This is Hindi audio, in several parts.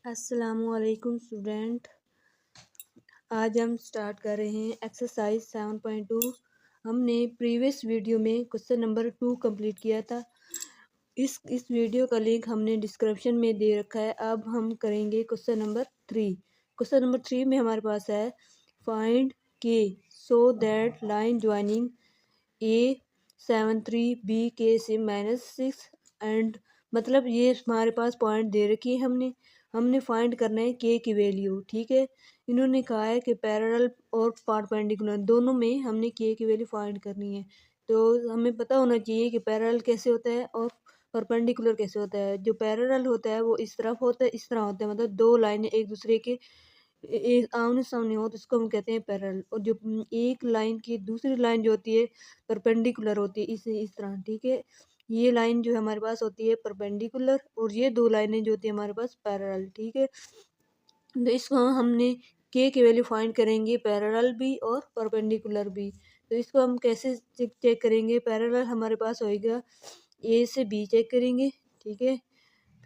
अस्सलामुअलैकुम स्टूडेंट। आज हम स्टार्ट कर रहे हैं एक्सरसाइज 7.2। हमने प्रीवियस वीडियो में क्वेश्चन नंबर 2 कंप्लीट किया था। इस वीडियो का लिंक हमने डिस्क्रिप्शन में दे रखा है। अब हम करेंगे क्वेश्चन नंबर 3। क्वेश्चन नंबर 3 में हमारे पास है फाइंड के so that line joining A73 B के से -6 एंड मतलब ये हमारे पास पॉइंट दे रखी है। हमने फाइंड करना है के की वैल्यू। ठीक है, इन्होंने कहा है कि पैरेलल और परपेंडिकुलर दोनों में हमने के की वैल्यू फाइंड करनी है। तो हमें पता होना चाहिए कि पैरेलल कैसे होता है और परपेंडिकुलर कैसे होता है। जो पैरेलल होता है वो इस तरफ होता है, इस तरह होता है, मतलब दो लाइनें एक दूसरे के आमने सामने हो तो इसको हम कहते हैं पैरेलल। और जो एक लाइन की दूसरी लाइन जो होती है परपेंडिकुलर होती है इस तरह। ठीक है, ये लाइन जो हमारे पास होती है परपेंडिकुलर और ये दो लाइनें जो होती है हमारे पास पैरेलल। ठीक है, तो इसको हमने के की वैल्यू फाइंड करेंगे पैरेलल भी और परपेंडिकुलर भी। तो इसको हम कैसे चेक करेंगे? पैरेलल हमारे पास होएगा ए से बी चेक करेंगे। ठीक है,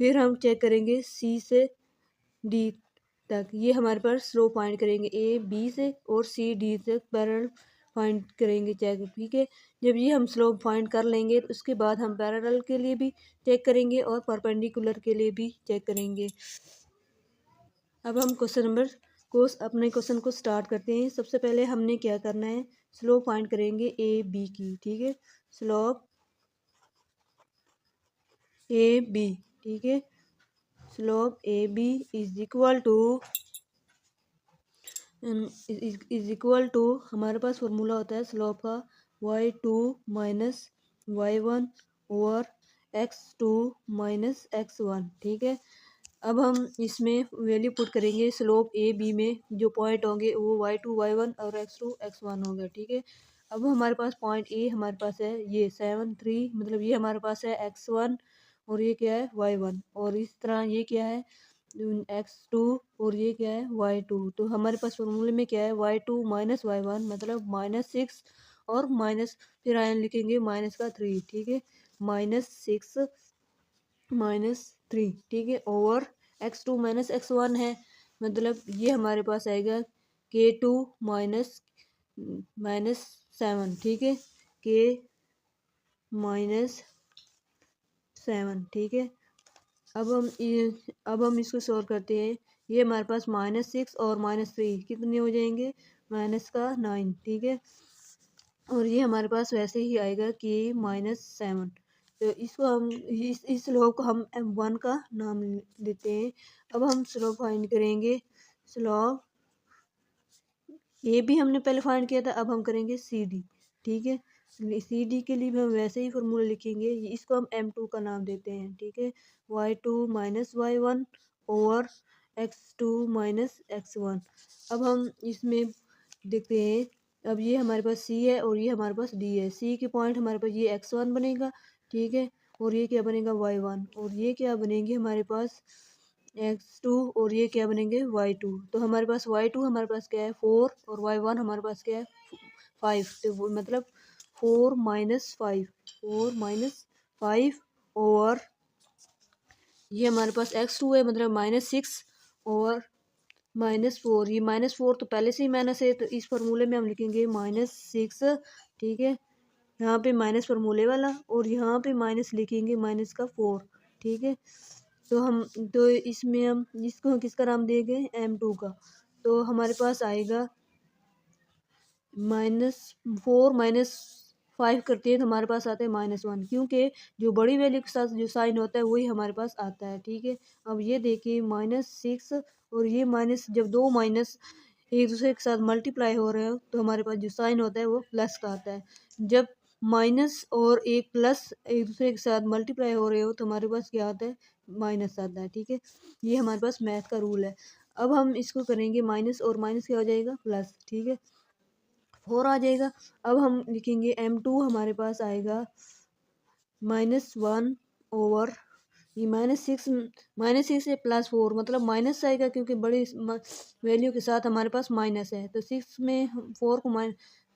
फिर हम चेक करेंगे सी से डी तक। ये हमारे पास स्लोप फाइंड करेंगे ए बी से और सी डी तक पैरेलल फाइंड करेंगे चेक। ठीक है, जब ये हम स्लोप फाइंड कर लेंगे तो उसके बाद हम पैरेलल के लिए भी चेक करेंगे और परपेंडिकुलर के लिए भी चेक करेंगे। अब हम अपने क्वेश्चन को स्टार्ट करते हैं। सबसे पहले हमने क्या करना है, स्लोप फाइंड करेंगे ए बी की। ठीक है, स्लोप ए बी। ठीक है, slope A B is equal to हमारे पास फॉर्मूला होता है स्लोप का y2 minus y1 over x2 minus x1। ठीक है, अब हम इसमें वैल्यू पुट करेंगे स्लोप ए बी में। जो पॉइंट होंगे वो y2 y1 और x2 x1 होगा। ठीक है, अब हमारे पास पॉइंट ए हमारे पास है ये 7 3, मतलब ये हमारे पास है x1 और ये क्या है y1, और इस तरह ये क्या है x2 और ये क्या है y2। तो हमारे पास फॉर्मूले में क्या है y2 माइनस y1 मतलब -6 और माइनस फिर आयन लिखेंगे -3। ठीक है, -6 -3। ठीक है, ओवर x2 माइनस x1 है, मतलब ये हमारे पास आएगा k2 -7। ठीक है, k -7। ठीक है, अब हम इसको सॉल्व करते हैं। ये हमारे पास -6 और -3 कितने हो जाएंगे, -9। ठीक है, और ये हमारे पास वैसे ही आएगा कि -7। तो इसको हम इस स्लोप को हम m1 का नाम देते हैं। अब हम स्लोप फाइंड करेंगे। स्लोप ये भी हमने पहले फाइंड किया था, अब हम करेंगे सी डी। ठीक है, सी डी के लिए भी हम वैसे ही फॉर्मूला लिखेंगे, इसको हम m2 का नाम देते हैं। ठीक है, y2 minus y1 over x2 minus x1। अब हम इसमें देखते हैं, अब ये हमारे पास सी है और ये हमारे पास डी है। सी के पॉइंट हमारे पास ये x1 बनेगा। ठीक है, और ये क्या बनेगा y1, और ये क्या बनेंगे हमारे पास x2 और ये क्या बनेंगे y2। तो हमारे पास y2 हमारे पास क्या है 4 और y1 हमारे पास क्या है 5। तो मतलब 4 - 5 और ये हमारे पास x2 है, मतलब -6 और -4। ये -4 तो पहले से ही माइनस है, तो इस फार्मूले में हम लिखेंगे -6। ठीक है, यहाँ पे माइनस फार्मूले वाला और यहाँ पे माइनस लिखेंगे -4। ठीक है, तो इसमें हम इसको किसका नाम देंगे m2 का। तो हमारे पास आएगा -4 - 5 करते हैं तो हमारे पास आता है -1, क्योंकि जो बड़ी वैल्यू के साथ जो साइन होता है वही हमारे पास आता है। ठीक है, अब ये देखिए -6 और ये माइनस, जब दो माइनस एक दूसरे के साथ मल्टीप्लाई हो रहे हो तो हमारे पास जो साइन होता है वो प्लस का आता है। जब माइनस और एक प्लस एक दूसरे के साथ मल्टीप्लाई हो रहे हो तो हमारे पास क्या आता है, माइनस आता है। ठीक है, ये हमारे पास मैथ का रूल है। अब हम इसको करेंगे माइनस और माइनस क्या हो जाएगा प्लस। ठीक है, 4 आ जाएगा। अब हम लिखेंगे m2 हमारे पास आएगा -1 ओवर ये -6 से +4 मतलब माइनस आएगा, क्योंकि बड़ी वैल्यू के साथ हमारे पास माइनस है। तो 6 में 4 को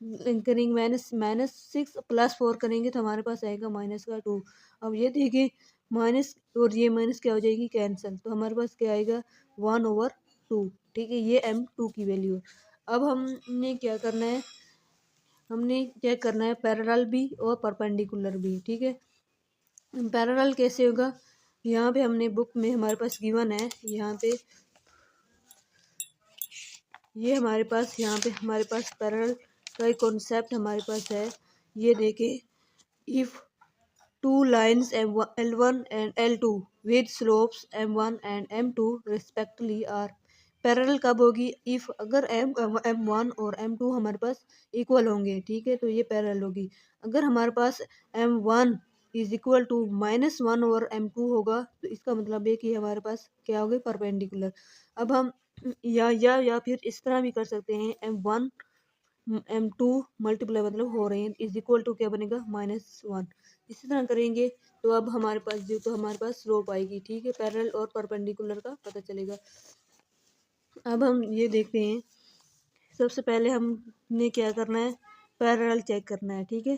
करेंगे -6 + 4 करेंगे तो हमारे पास आएगा -2। अब ये देखिए माइनस और ये माइनस क्या हो जाएगी, कैंसिल, तो हमारे पास क्या आएगा 1/2। ठीक है, ये m2 की वैल्यू। अब हमने क्या करना है, हमने चेक करना है पैरेलल भी और परपेंडिकुलर भी। ठीक है, पैरेलल कैसे होगा, यहाँ पे हमने बुक में हमारे पास गिवन है, यहाँ पे ये हमारे पास, यहाँ पे हमारे पास पैरेलल का एक कॉन्सेप्ट हमारे पास है। ये देखे, if two lines L1 and L2 with slopes M1 and M2 respectively are parallel कब होगी, इफ अगर M1 और M2 हमारे पास इक्वल होंगे। ठीक है, तो ये पैरेलल होगी। अगर हमारे पास M1 इज इक्वल टू -1 और M2 होगा तो इसका मतलब है कि हमारे पास क्या होगा, परपेंडिकुलर। अब हम या फिर इस तरह भी कर सकते हैं, M1 M2 मल्टीप्लाई मतलब हो रहे हैं इज इक्वल टू क्या बनेगा, -1। इसी तरह करेंगे तो अब हमारे पास जो, तो हमारे पास स्लोप आएगी। ठीक है, पैरेलल और परपेंडिकुलर का पता चलेगा। अब हम ये देखते हैं, सबसे पहले हमने क्या करना है, पैरेलल चेक करना है। ठीक है,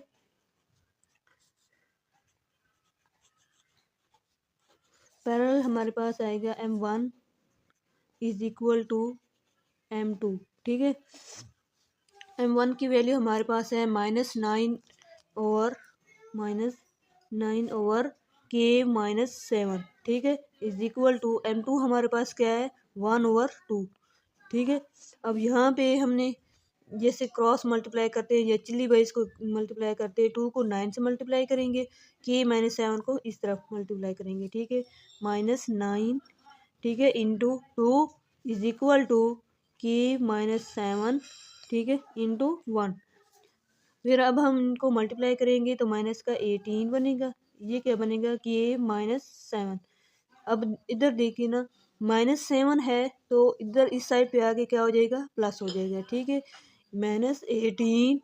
पैरेलल हमारे पास आएगा M1 is equal to M2। ठीक है, M1 की वैल्यू हमारे पास है -9/K-7। ठीक है, इज इक्वल टू M2 हमारे पास क्या है, 1/2। ठीक है, अब यहाँ पे हमने जैसे क्रॉस मल्टीप्लाई करते हैं या चिल्ली वाइज को मल्टीप्लाई करते हैं, 2 को 9 से मल्टीप्लाई करेंगे, K-7 को इस तरफ मल्टीप्लाई करेंगे। ठीक है, -9, ठीक है, into 2 is equal to K-7, ठीक है, इंटू 1। फिर अब हम इनको मल्टीप्लाई करेंगे तो माइनस का 18 बनेगा। ये क्या बनेगा, K-7। अब इधर देखिए ना, -7 है तो इधर इस साइड पे आके क्या हो जाएगा, प्लस हो जाएगा। ठीक है, -18,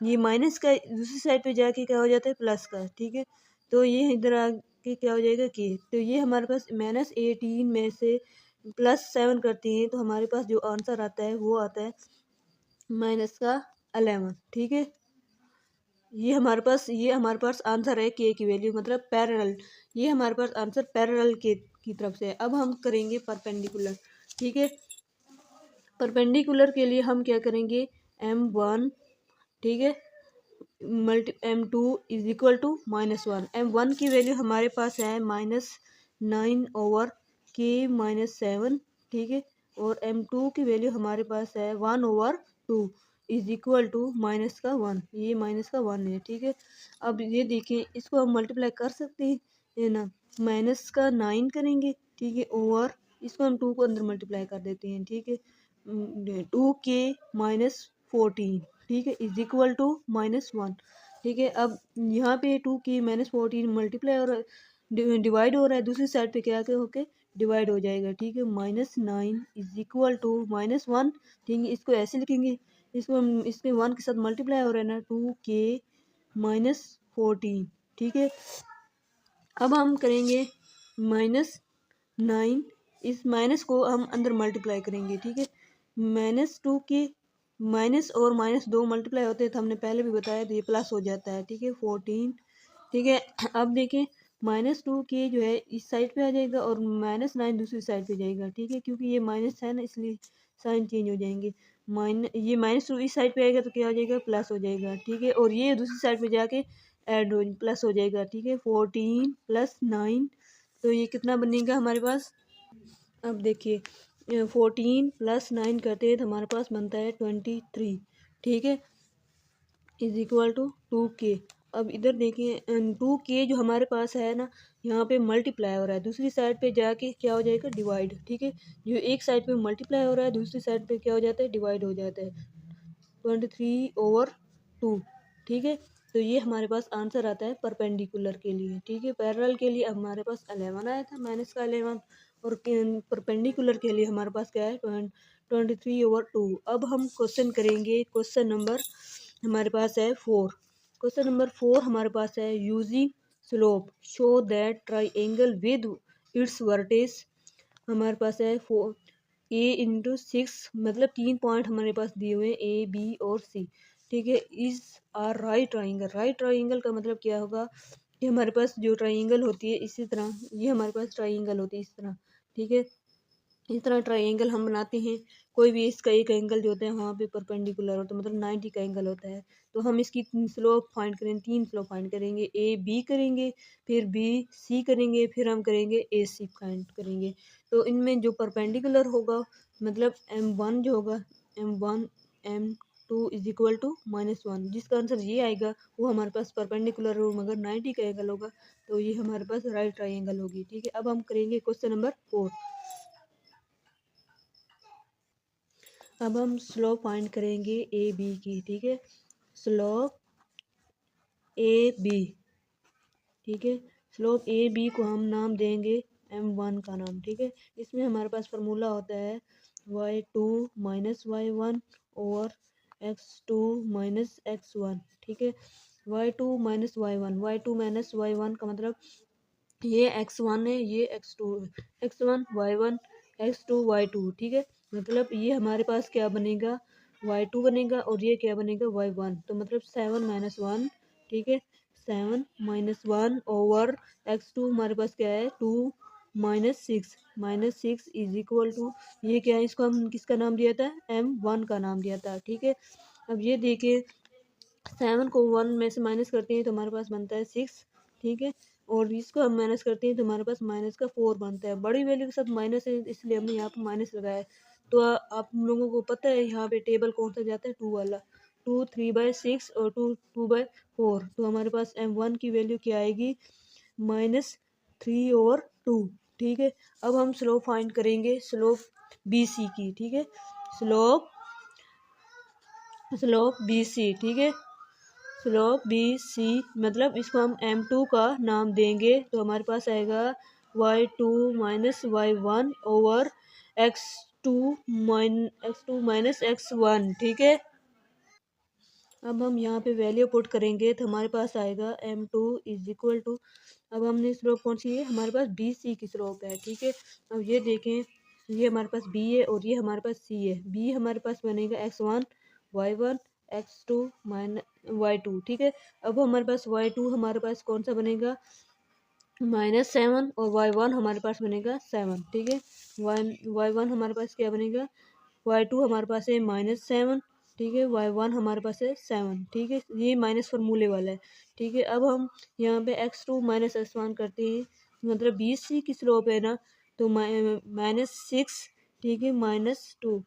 ये माइनस का दूसरी साइड पे जाके क्या हो जाता है, प्लस का। ठीक है, तो ये इधर आके क्या हो जाएगा, के। तो ये हमारे पास -18 में से +7 करते हैं तो हमारे पास जो आंसर आता है वो आता है -11। ठीक है, ये हमारे पास आंसर है के की वैल्यू, मतलब पैरेलल। ये हमारे पास आंसर पैरेलल के की तरफ से है। अब हम करेंगे परपेंडिकुलर। ठीक है, परपेंडिकुलर के लिए हम क्या करेंगे, M1, ठीक है, M2 is equal to -1। M1 की वैल्यू हमारे पास है -9/K-7। ठीक है, और M2 की वैल्यू हमारे पास है 1/2 इज इक्वल टू -1। ये -1 है। ठीक है, अब ये देखिए, इसको हम मल्टीप्लाई कर सकते हैं, है ना, -9 करेंगे। ठीक है, और इसको हम 2 को अंदर मल्टीप्लाई कर देते हैं। ठीक है, 2K-14, ठीक है, इज इक्वल टू -1। ठीक है, अब यहाँ पे 2K-14 मल्टीप्लाई और डिवाइड हो रहा है, दूसरी साइड पे क्या क्या होके डिवाइड हो जाएगा। ठीक है, -9 इज इक्वल टू -1। ठीक है, इसको ऐसे लिखेंगे, इसको हम इसके 1 के साथ मल्टीप्लाई हो रहा है ना, 2K-14। ठीक है, अब हम करेंगे -9, इस माइनस को हम अंदर मल्टीप्लाई करेंगे। ठीक है, -2 के माइनस और -2 मल्टीप्लाई होते हैं तो हमने पहले भी बताया, तो ये प्लस हो जाता है। ठीक है, 14। ठीक है, अब देखें, -2 के जो है इस साइड पे आ जाएगा और -9 दूसरी साइड पे जाएगा। ठीक है, क्योंकि ये माइनस है ना, इसलिए साइन चेंज हो जाएंगे। ये -2 इस साइड पे आएगा तो क्या हो जाएगा, प्लस हो जाएगा। ठीक है, और ये दूसरी साइड पे जाके ऐड हो प्लस हो जाएगा। ठीक है, 14 + 9, तो ये कितना बनेगा हमारे पास। अब देखिए, 14 + 9 करते हैं तो हमारे पास बनता है 23। ठीक है, इज इक्वल टू 2K। अब इधर देखिए, 2K जो हमारे पास है ना, यहाँ पे मल्टीप्लाई हो रहा है, दूसरी साइड पे जाके क्या हो जाएगा, डिवाइड। ठीक है, जो एक साइड पे मल्टीप्लाई हो रहा है दूसरी साइड पे क्या हो जाता है, डिवाइड हो जाता है, 23/2। ठीक है, तो ये हमारे पास आंसर आता है परपेंडिकुलर के लिए। ठीक है, पैरेलल के लिए हमारे पास 11 आया था, -11, और परपेंडिकुलर के लिए हमारे पास क्या है, 23/2। अब हम क्वेश्चन करेंगे, क्वेश्चन नंबर हमारे पास है 4। क्वेश्चन नंबर 4 हमारे पास है, using slope show that triangle with its vertex. हमारे पास है 4A × 6, मतलब 3 पॉइंट हमारे पास दिए हुए हैं, A, B और C। ठीक है। Is are right triangle. Right triangle का मतलब क्या होगा कि हमारे पास जो ट्राइंगल होती है इसी तरह, ये हमारे पास ट्राइंगल होती है इस तरह, ठीक है। इस तरह ट्राइंगल हम बनाते हैं। कोई भी इसका एक एंगल जो होता है वहाँ पे परपेंडिकुलर होता है, मतलब 90 का एंगल होता है। तो हम इसकी स्लोप फाइंड करेंगे, 3 स्लोप फाइंड करेंगे। ए बी करेंगे, फिर बी सी करेंगे, फिर हम करेंगे ए सी फाइंड करेंगे। तो इनमें जो परपेंडिकुलर होगा मतलब M1 जो होगा, M1 M2 is equal to -1, जिसका आंसर ये आएगा वो हमारे पास परपेंडिकुलर हो मगर 90 का एंगल होगा, तो ये हमारे पास राइट ट्राइंगल होगी, ठीक है। अब हम करेंगे क्वेश्चन नंबर 4। अब हम स्लोप फाइंड करेंगे ए बी की, ठीक है। स्लोप ए बी, ठीक है। स्लोप ए बी को हम नाम देंगे M1 का नाम, ठीक है। इसमें हमारे पास फार्मूला होता है y2 माइनस y1 और x2 माइनस x1, ठीक है। y2 minus y1, y2 minus y1 का मतलब ये x1 है, ये x2 है, x1 y1 x2 y2, ठीक है। मतलब ये हमारे पास क्या बनेगा, y2 बनेगा और ये क्या बनेगा y1, तो मतलब 7 - 1, ठीक है। 7 - 1 ओवर x2 हमारे पास क्या है 2 - 6 इज इक्वल टू, ये क्या है, इसको हम किसका नाम दिया था, M1 का नाम दिया था, ठीक है। अब ये देखिए 7 को 1 में से माइनस करते हैं तो हमारे पास बनता है 6, ठीक है। और इसको हम माइनस करते हैं तो हमारे पास माइनस का 4 बनता है। बड़ी वैल्यू के साथ माइनस है इसलिए हमने यहाँ पर माइनस लगाया है। तो आप लोगों को पता है यहाँ पे टेबल कौन सा जाता है, 2 वाला। 2 3/6 और 2 2/4, तो हमारे पास M1 की वैल्यू क्या आएगी -3/2, ठीक है। अब हम स्लोप फाइंड करेंगे स्लोप BC की, ठीक है। स्लोप स्लोप BC, ठीक है। स्लोप BC मतलब इसको हम M2 का नाम देंगे, तो हमारे पास आएगा y2 minus y1 over x2 minus x1, ठीक है। अब हम यहाँ पे वैल्यू पुट करेंगे तो हमारे पास आएगा M2 इज इक्वल टू, अब हमने स्लोप कौन सी है, हमारे पास BC की स्लोप है, ठीक है। अब ये देखें, ये हमारे पास B है और ये हमारे पास C है। B हमारे पास बनेगा x1 y1 x2 minus y2, ठीक है। अब हमारे पास y2 हमारे पास कौन सा बनेगा -7 और y1 हमारे पास बनेगा 7, ठीक है। y1 हमारे पास क्या बनेगा, y2 हमारे पास है -7, ठीक है। y1 हमारे पास है 7, ठीक है। ये माइनस फार्मूले वाला है, ठीक है। अब हम यहाँ पे x2 माइनस x1 करते हैं, मतलब BC की स्लोप है ना, तो -6, ठीक है, -2,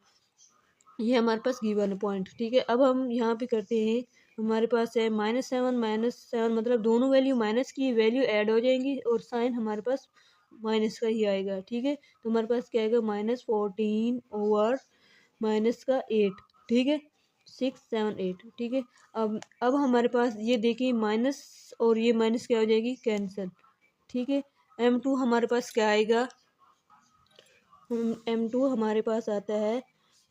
ये हमारे पास गिवन है पॉइंट, ठीक है। अब हम यहाँ पे करते हैं, हमारे पास है -7 मतलब दोनों वैल्यू माइनस की वैल्यू ऐड हो जाएंगी और साइन हमारे पास माइनस का ही आएगा, ठीक है। तो हमारे पास क्या आएगा -14 ओवर माइनस का 8, ठीक है। 6 7 8, ठीक है। अब हमारे पास ये देखिए माइनस और ये माइनस क्या हो जाएगी कैंसिल, ठीक है। M2 हमारे पास क्या आएगा, M2 हमारे पास आता है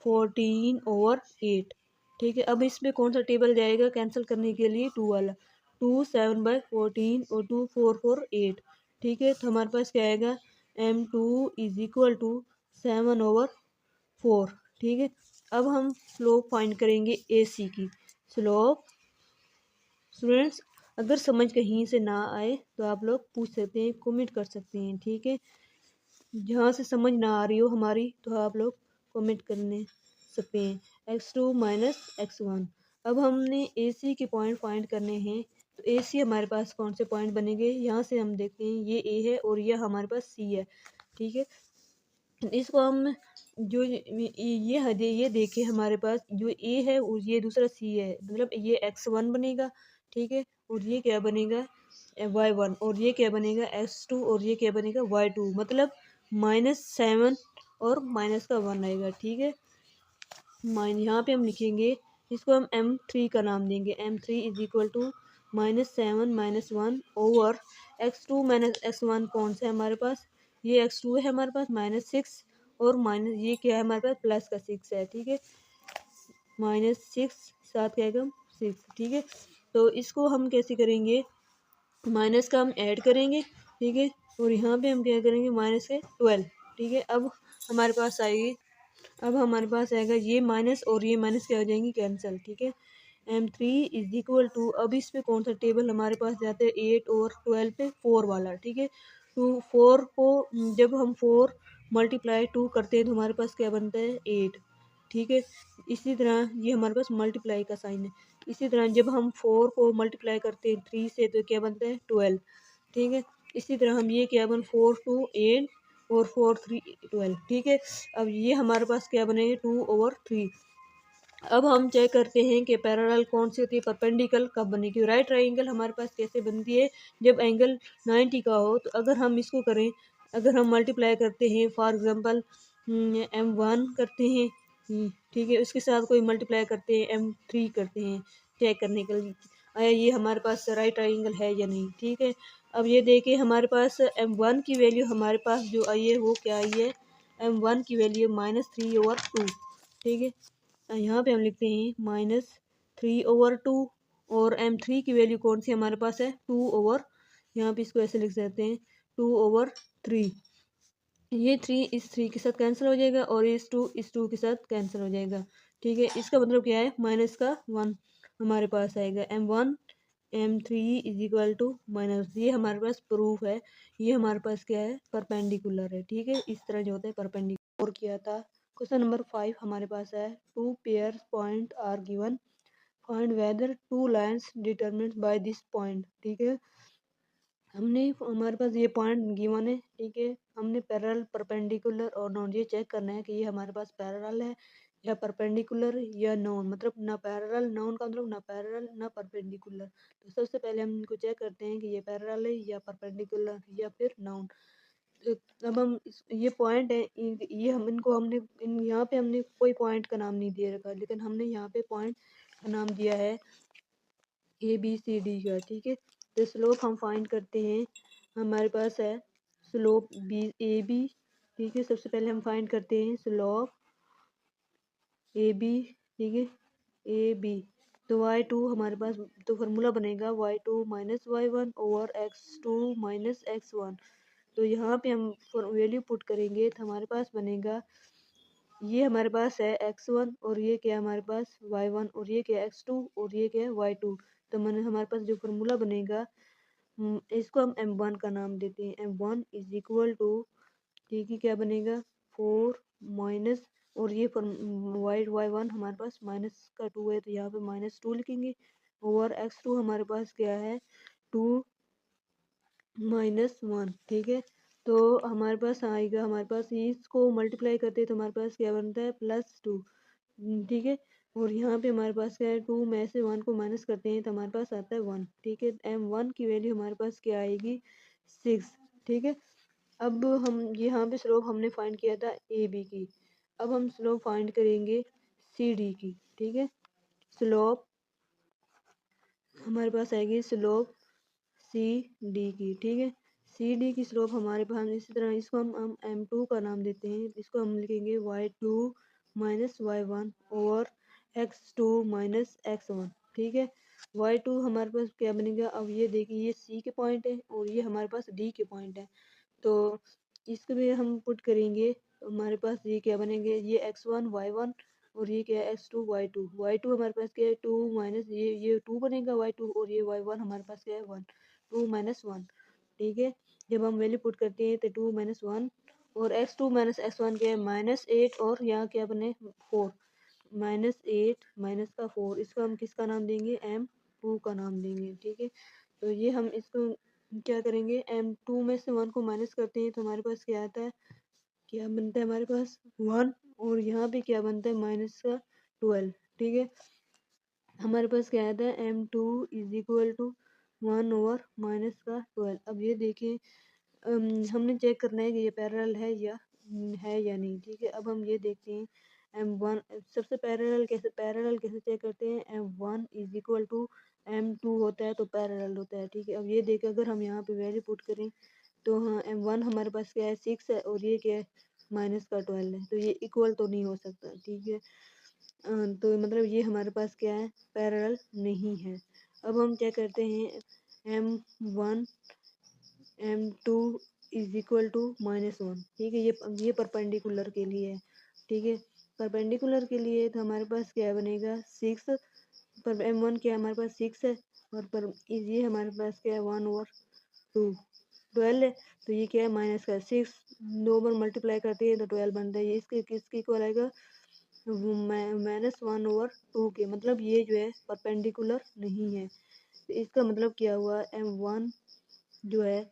14/8, ठीक है। अब इसमें कौन सा टेबल जाएगा कैंसिल करने के लिए, 2 वाला। 2 7/14 और 2 4 4 8, ठीक है। तो हमारे पास क्या आएगा M2 इज इक्वल टू 7/4, ठीक है। अब हम स्लोप फाइंड करेंगे AC की स्लोप। स्टूडेंट्स अगर समझ कहीं से ना आए तो आप लोग पूछ सकते हैं, कमेंट कर सकते हैं, ठीक है। जहाँ से समझ ना आ रही हो हमारी तो आप लोग कमेंट करने सकते हैं। x2 minus x1। अब हमने AC के पॉइंट फाइंड करने हैं, तो AC हमारे पास कौन से पॉइंट बनेंगे, यहाँ से हम देखते हैं ये A है और ये हमारे पास C है, ठीक है। इसको हम जो ये देखे हमारे पास जो A है और ये दूसरा C है, मतलब ये x1 बनेगा, ठीक है। और ये क्या बनेगा y1 और ये क्या बनेगा x2 और ये क्या बनेगा y2, मतलब -7 और माइनस का 1 आएगा, ठीक है। यहाँ पे हम लिखेंगे, इसको हम M3 का नाम देंगे। M3 is equal to -7 - 1 over x2 minus x1 कौन सा है हमारे पास, ये x2 है हमारे पास -6 और माइनस ये क्या है हमारे पास प्लस का 6 है, ठीक है। -6 साथ क्या आएगा 6, ठीक है। तो इसको हम कैसे करेंगे, माइनस का हम ऐड करेंगे, ठीक है। और यहाँ पे हम क्या करेंगे माइनस के 12, ठीक है। हमारे पास आएगी अब हमारे पास आएगा ये माइनस और ये माइनस क्या हो जाएंगी कैंसिल, ठीक है। M3 इज इक्वल टू, अब इस पे कौन सा टेबल हमारे पास जाते हैं 8 और 12 पे 4 वाला, ठीक है। तो 4 को जब हम 4 मल्टीप्लाई 2 करते हैं तो हमारे पास क्या बनता है 8, ठीक है। इसी तरह ये हमारे पास मल्टीप्लाई का साइन है। इसी तरह जब हम 4 को मल्टीप्लाई करते हैं 3 से तो क्या बनता है 12, ठीक है। इसी तरह हम ये क्या बन 4 2 8 और 4 3 12, ठीक है। अब ये हमारे पास क्या बनेगा 2/3। अब हम चेक करते हैं कि पैरेलल कौन सी होती है, परपेंडिकल कब बनेगी। राइट ट्राइंगल हमारे पास कैसे बनती है, जब एंगल 90 का हो। तो अगर हम इसको करें, अगर हम मल्टीप्लाई करते हैं फॉर एग्जांपल M1 करते हैं, ठीक है, उसके साथ कोई मल्टीप्लाई करते हैं M3 करते हैं, चेक करने के लिए आया ये हमारे पास राइट ट्राइंगल है या नहीं, ठीक है। अब ये देखिए हमारे पास M1 की वैल्यू हमारे पास जो आई है वो क्या आई है, M1 की वैल्यू -3/2, ठीक है। यहाँ पे हम लिखते हैं -3/2 और M3 की वैल्यू कौन सी हमारे पास है 2/, यहाँ पे इसको ऐसे लिख सकते हैं 2/3। ये 3 इस 3 के साथ कैंसिल हो जाएगा और इस 2 के साथ कैंसिल हो जाएगा, ठीक है। इसका मतलब क्या है माइनस का 1 हमारे पास आएगा। M1 M3 is equal to minus, ये हमारे पास प्रूफ है, ये हमारे पास क्या है परपेंडिकुलर है, ठीक है। इस तरह जो होता है परपेंडिकुलर। और किया था क्वेश्चन नंबर 5 हमारे पास है 2 pairs point are given, find whether 2 lines determined by this point, ठीक है। हमने हमारे पास ये पॉइंट गिवन है, ठीक है। हमने पैरेलल परपेंडिकुलर और नॉन ये चेक करना है कि ये हमारे पास पैरेलल है या परपेंडिकुलर या नॉन, मतलब ना पैरेलल, नॉन का मतलब ना पैरेलल ना परपेंडिकुलर। तो सबसे पहले हम इनको चेक करते हैं कि ये पैरेलल है या परपेंडिकुलर या फिर नॉन। तो अब हम ये पॉइंट है, ये हम इनको हमने यहाँ पे हमने कोई पॉइंट का नाम नहीं दे रखा, लेकिन हमने यहाँ पे पॉइंट का नाम दिया है ABCD का, ठीक है। तो स्लोप हम फाइंड करते हैं, हमारे पास है स्लोप AB, ठीक है। सबसे पहले हम फाइंड करते हैं स्लोप AB, ठीक है, AB। तो y2 हमारे पास तो फार्मूला बनेगा y2 - y1 over x2 - x1। तो यहाँ पे हम वैल्यू पुट करेंगे तो हमारे पास बनेगा, ये हमारे पास है x1 और ये क्या है हमारे पास y1 और ये क्या है x2 और ये क्या है y2। तो मैंने हमारे पास जो फार्मूला बनेगा इसको हम M1 का नाम देते हैं। M1 इज इक्वल टू, ठीक है, क्या बनेगा 4 माइनस, और ये y1 हमारे पास -2 है तो यहाँ पे -2 लिखेंगे, ओवर x2 हमारे पास क्या है 2 -1, ठीक है। तो हमारे पास आएगा, हमारे पास इसको मल्टीप्लाई करते हैं तो हमारे पास क्या बनता है +2, ठीक है। और यहाँ पे हमारे पास क्या है 2 में से 1 को माइनस करते हैं तो हमारे पास आता है 1, ठीक है। M1 की वैल्यू हमारे पास क्या आएगी 6, ठीक है। अब हम यहाँ पे स्लोप हमने फाइंड किया था AB की, अब हम स्लोप फाइंड करेंगे CD की, ठीक है। स्लोप हमारे पास आएगी स्लोप CD की, ठीक है। CD की स्लोप हमारे पास इसी तरह, इसको हम M2 का नाम देते हैं, इसको हम लिखेंगे y2 - y1 और x2 - x1, ठीक है। y2 हमारे पास क्या बनेगा, अब ये देखिए ये C के पॉइंट है और ये हमारे पास D के पॉइंट है, तो इसको भी हम पुट करेंगे तो हमारे पास ये क्या बनेंगे, ये x1 y1 और ये क्या है x2 y2। y2 हमारे पास क्या है 2 माइनस ये 2 बनेगा y2 और ये y1 हमारे पास क्या है 1, 2 - 1, ठीक है। जब हम वैल्यू पुट करते हैं तो 2 - 1 और x2 - x1 क्या है -8 और यहाँ क्या बने 4, -8 माइनस का 4, इसको हम किसका नाम देंगे M2 का नाम देंगे, ठीक है। तो ये हम इसको क्या करेंगे M2 में से 1 को माइनस करते हैं तो हमारे पास क्या आता है, क्या बनता है हमारे पास 1 और यहाँ पे क्या बनता है -12, ठीक है। हमारे पास क्या आता है M2 इज इक्वल टू 1/-12। अब ये देखिए हमने चेक करना है कि ये पैरेलल है या नहीं, ठीक है। अब हम ये देखते हैं M1 सबसे पैरेलल कैसे चेक करते हैं, M1 is equal to M2 होता है तो पैरेलल होता है, ठीक है। अब ये देखें अगर हम यहाँ पे वैल्यू पुट करें तो हाँ M1 हमारे पास क्या है 6 है और ये क्या है -12 है, तो ये इक्वल तो नहीं हो सकता, ठीक है। तो मतलब ये हमारे पास क्या है पैरेलल नहीं है। अब हम क्या करते हैं M1 M2 is equal to -1, ठीक है। ये परपेंडिकुलर के लिए है, ठीक है। परपेंडिकुलर के लिए तो हमारे पास क्या बनेगा 6 पर m1 क्या है हमारे पास 6 है, और पर ये हमारे पास क्या है 1/2 12 है, तो ये क्या है माइनस का 6, 2 बार मल्टीप्लाई करते हैं तो 12 बनता है। ये इसके किसके इक्वल आएगा, -1/2 के, मतलब ये जो है परपेंडिकुलर नहीं है। तो इसका मतलब क्या हुआ, m1 जो है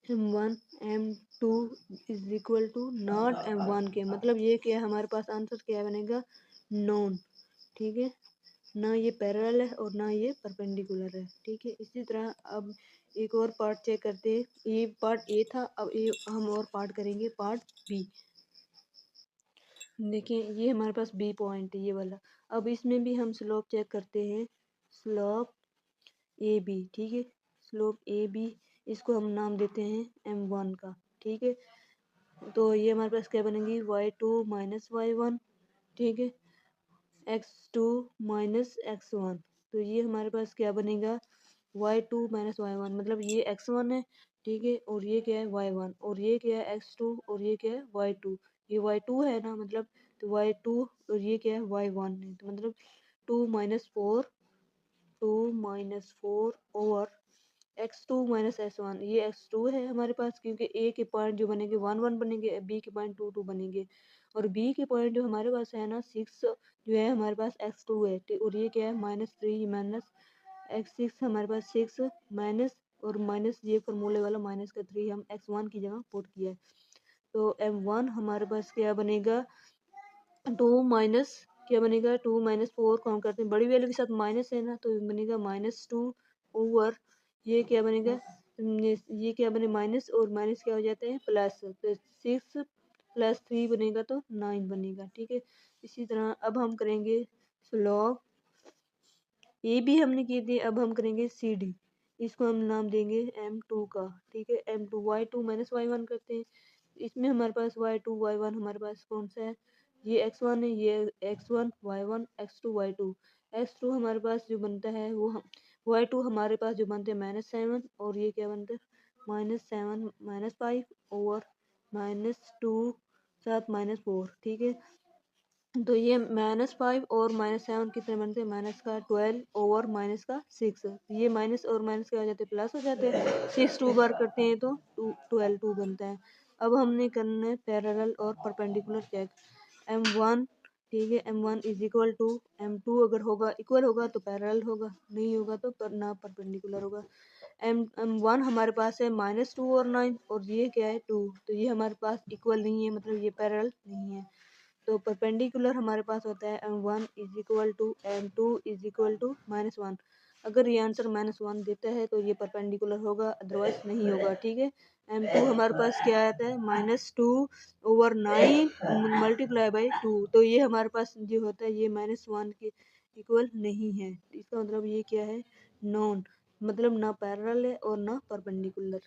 m1 m2 is equal to not m1 के, मतलब ये क्या है हमारे पास आंसर क्या बनेगा, नॉन। ठीक है, ना ये पैरेलल है और ना ये परपेंडिकुलर है। ठीक है, इसी तरह अब एक और पार्ट चेक करते हैं। ये पार्ट ए था, अब ये हम और पार्ट करेंगे, पार्ट बी। देखिए ये हमारे पास बी पॉइंट है, ये वाला। अब इसमें भी हम स्लोप चेक करते हैं, स्लोप ए बी। ठीक है, स्लोप ए बी, इसको हम नाम देते हैं m1 का। ठीक है, तो ये हमारे पास क्या बनेगी, y2 माइनस y1। ठीक है, x2 माइनस x1, तो ये हमारे पास क्या बनेगा, y2 माइनस y1, मतलब ये x1 है। ठीक है, और ये क्या है y1, और ये क्या है x2, और ये क्या है y2। ये y2 है ना, मतलब तो y2, और ये क्या है y1 है, तो मतलब 2 - 4 ओवर x2 माइनस s1। ये x2 है हमारे पास, क्योंकि a के पॉइंट जो बनेंगे 1 1 बनेंगे, b के पॉइंट 2 2 बनेंगे, और b के पॉइंट जो हमारे पास है ना 6 जो है हमारे पास x2 है, और ये क्या है -3 माइनस x6 हमारे पास 6 माइनस, और माइनस ये फॉर्मूले वाला माइनस का 3 हम x1 की जगह पुट किया है। तो m1 हमारे पास क्या बनेगा, 2 माइनस क्या बनेगा, 2 - 4 काउंट करते हैं, बड़ी वैल्यू के साथ माइनस है ना, तो बनेगा -2 ओवर, ये क्या बनेगा, ये क्या बने माइनस, और माइनस क्या हो जाता है प्लस, तो 6 + 3 बनेगा तो 9 बनेगा। ठीक है, इसी तरह अब हम करेंगे स्लॉग ये भी हमने की थी, अब हम करेंगे सी डी, इसको हम नाम देंगे m2 का। ठीक है, m2 y2 माइनस y1 करते हैं, इसमें हमारे पास y2 y1 हमारे पास कौन सा है, ये x1 है, ये x1 y1 x2 y2। x2 हमारे पास जो बनता है वो y2 हमारे पास जो बनते हैं -7, और ये क्या बनता है -7 -5 ओवर -2 7 -4। ठीक है, तो ये -5 और -7 कितने बनते हैं, माइनस का 12 ओवर माइनस का 6। ये माइनस और माइनस क्या हो जाते हैं, प्लस हो जाते हैं, 6 2 बार करते हैं तो 12 2 बनता है। अब हमने करना है पैरेलल और परपेंडिकुलर चेक, m1। ठीक है, m1 is equal to m2, अगर होगा इक्वल होगा तो पैरेलल होगा, नहीं होगा तो ना परपेंडिकुलर होगा। m1 हमारे पास है -2 और 9, और ये क्या है 2, तो ये हमारे पास इक्वल नहीं है, मतलब ये पैरेलल नहीं है। तो परपेंडिकुलर हमारे पास होता है m1 is equal to m2 is equal to -1। अगर ये आंसर -1 देता है तो ये परपेंडिकुलर होगा, अदरवाइज नहीं होगा। ठीक है, m2 हमारे पास क्या आता है -2 ओवर 9 मल्टीप्लाई बाई 2, तो ये हमारे पास जो होता है ये -1 के इक्वल नहीं है। इसका मतलब ये क्या है, नॉन, मतलब ना पैरेलल है और ना परपेंडिकुलर।